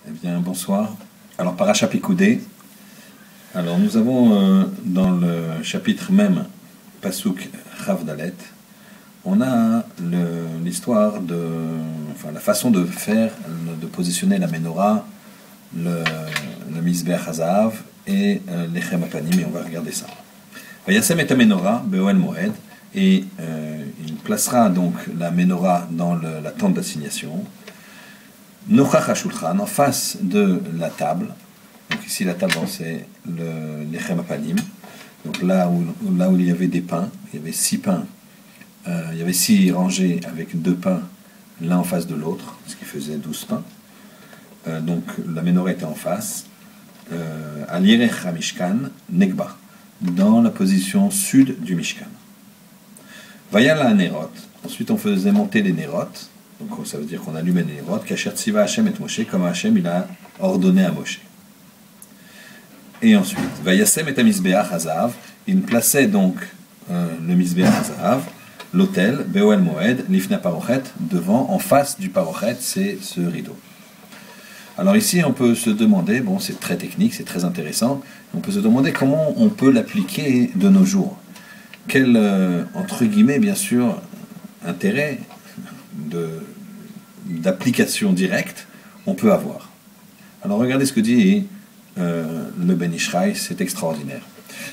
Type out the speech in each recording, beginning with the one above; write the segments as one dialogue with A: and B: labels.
A: Eh bien, bonsoir. Alors, Paracha Pécoudé. Alors, nous avons dans le chapitre même, Pasuk Chavdalet, on a l'histoire la façon de faire, de positionner la menorah, le Mizbeach Hazav et l'Echem Apanim, et on va regarder ça. Vayasem et menorah be'oel moed, et il placera donc la menorah dans la tente d'assignation. Nochach HaShulchan, en face de la table. Donc ici la table c'est l'Echem Apanim. Donc là où il y avait des pains, il y avait 6 pains. Il y avait 6 rangées avec 2 pains l'un en face de l'autre, ce qui faisait 12 pains. Donc la menorah était en face. Al Yerech HaMishkan, Negba, dans la position sud du Mishkan. Vayala Nerot. Ensuite on faisait monter les Nerot. Donc ça veut dire qu'on allumait les Nerot. Kasher Tziva Hashem et Moshe, comme Hashem il a ordonné à Moshe. Et ensuite, Vayasem et Mizbeach Hazav, il plaçait donc le Mizbeach Hazav, l'autel, Be'oel Moed, Lifna Parochet, devant, en face du Parochet, c'est ce rideau. Alors ici, on peut se demander, bon c'est très technique, c'est très intéressant, on peut se demander comment on peut l'appliquer de nos jours. Quel, entre guillemets, bien sûr, intérêt d'application directe on peut avoir. Alors regardez ce que dit le Ben Ishraï, c'est extraordinaire.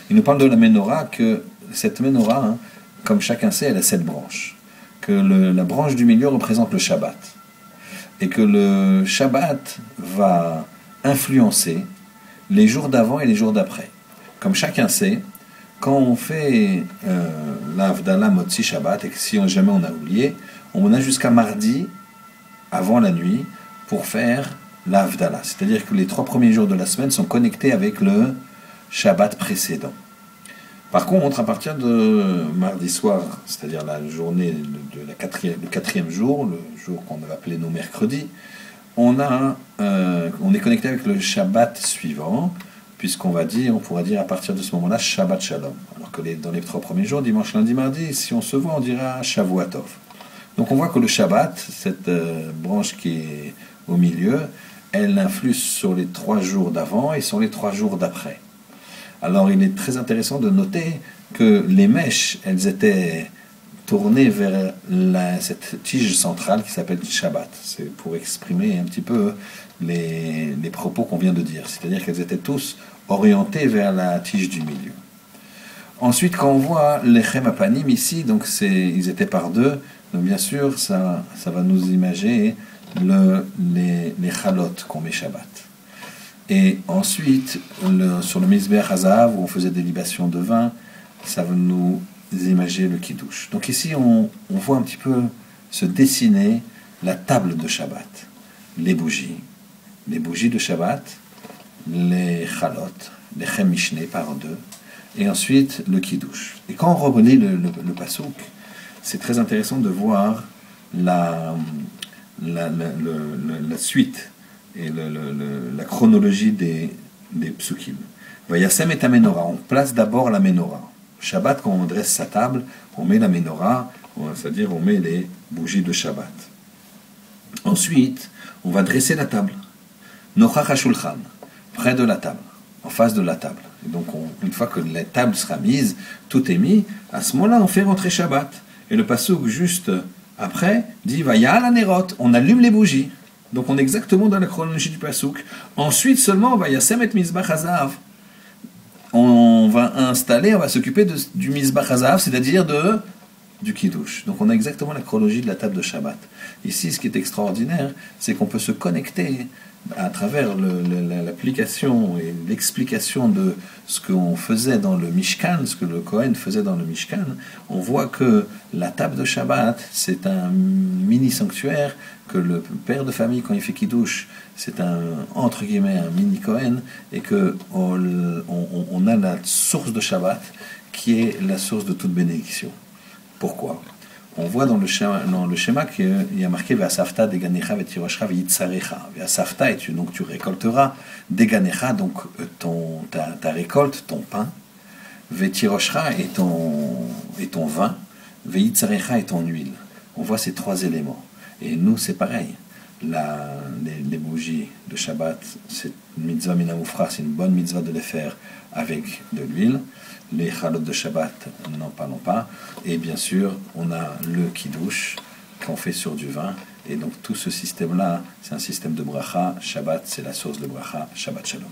A: Il nous parle de la menorah, que cette menorah, comme chacun sait, elle a 7 branches. Que la branche du milieu représente le Shabbat. Et que le Shabbat va influencer les jours d'avant et les jours d'après. Comme chacun sait, quand on fait l'Avdala Motzi Shabbat, et que si jamais on a oublié, on a jusqu'à mardi, avant la nuit, pour faire l'Avdala. C'est-à-dire que les 3 premiers jours de la semaine sont connectés avec le Shabbat précédent. Par contre, à partir de mardi soir, c'est-à-dire la journée de le 4e jour, le jour qu'on va appeler nos mercredis, on est connecté avec le Shabbat suivant, puisqu'on pourra dire à partir de ce moment-là Shabbat Shalom. Alors que dans les 3 premiers jours, dimanche, lundi, mardi, si on se voit, on dira Shavuatov. Donc on voit que le Shabbat, cette branche qui est au milieu, elle influe sur les 3 jours d'avant et sur les 3 jours d'après. Alors il est très intéressant de noter que les mèches, elles étaient tournées vers cette tige centrale qui s'appelle Shabbat. C'est pour exprimer un petit peu les propos qu'on vient de dire. C'est-à-dire qu'elles étaient tous orientées vers la tige du milieu. Ensuite, quand on voit l'Echem Apanim ici, donc ils étaient par 2, donc bien sûr, ça va nous imager les chalot qu'on met Shabbat. Et ensuite, sur le Mizbeach Hazav, où on faisait des libations de vin, ça va nous imager le Kiddush. Donc ici, on voit un petit peu se dessiner la table de Shabbat. Les bougies de Shabbat, les chalot, les chem mishné par 2, et ensuite le Kiddush. Et quand on relit le Pasuk, c'est très intéressant de voir la suite et la chronologie des psukim. Vayasem et menorah, on place d'abord la menorah. Shabbat, quand on dresse sa table, on met la menorah, c'est-à-dire on met les bougies de Shabbat. Ensuite, on va dresser la table. Nochach HaShulchan, près de la table, en face de la table. Et donc, une fois que la table sera mise, tout est mis, à ce moment-là, on fait rentrer Shabbat. Et le pasuk juste après dit Vayal Hanerot, on allume les bougies. Donc on est exactement dans la chronologie du pasuk. Ensuite seulement Vayasem et Mizbeach Hazav. On va s'occuper du Mizbeach Hazav, c'est-à-dire du Kiddush. Donc on a exactement la chronologie de la table de Shabbat. Ici, ce qui est extraordinaire, c'est qu'on peut se connecter à travers l'application et l'explication de ce qu'on faisait dans le Mishkan, ce que le Kohen faisait dans le Mishkan. On voit que la table de Shabbat, c'est un mini-sanctuaire, que le père de famille, quand il fait Kiddush, c'est entre guillemets, un mini-Kohen, et qu'on a la source de Shabbat, qui est la source de toute bénédiction. Pourquoi ? On voit dans le schéma qu'il y a marqué Ve'asafta deganecha ve'tiroshcha ve'yitzarecha. Ve'asafta, donc tu récolteras deganecha, donc ta récolte, ton pain, ve'tiroshcha et ton vin, ve'yitzarecha et ton huile. On voit ces 3 éléments. Et nous, c'est pareil. les bougies de Shabbat, c'est une mitzvah minamoufra, c'est une bonne mitzvah de les faire avec de l'huile. Les chalot de Shabbat, n'en parlons pas. Et bien sûr, on a le kiddush qu'on fait sur du vin. Et donc tout ce système-là, c'est un système de bracha. Shabbat, c'est la source de bracha. Shabbat shalom.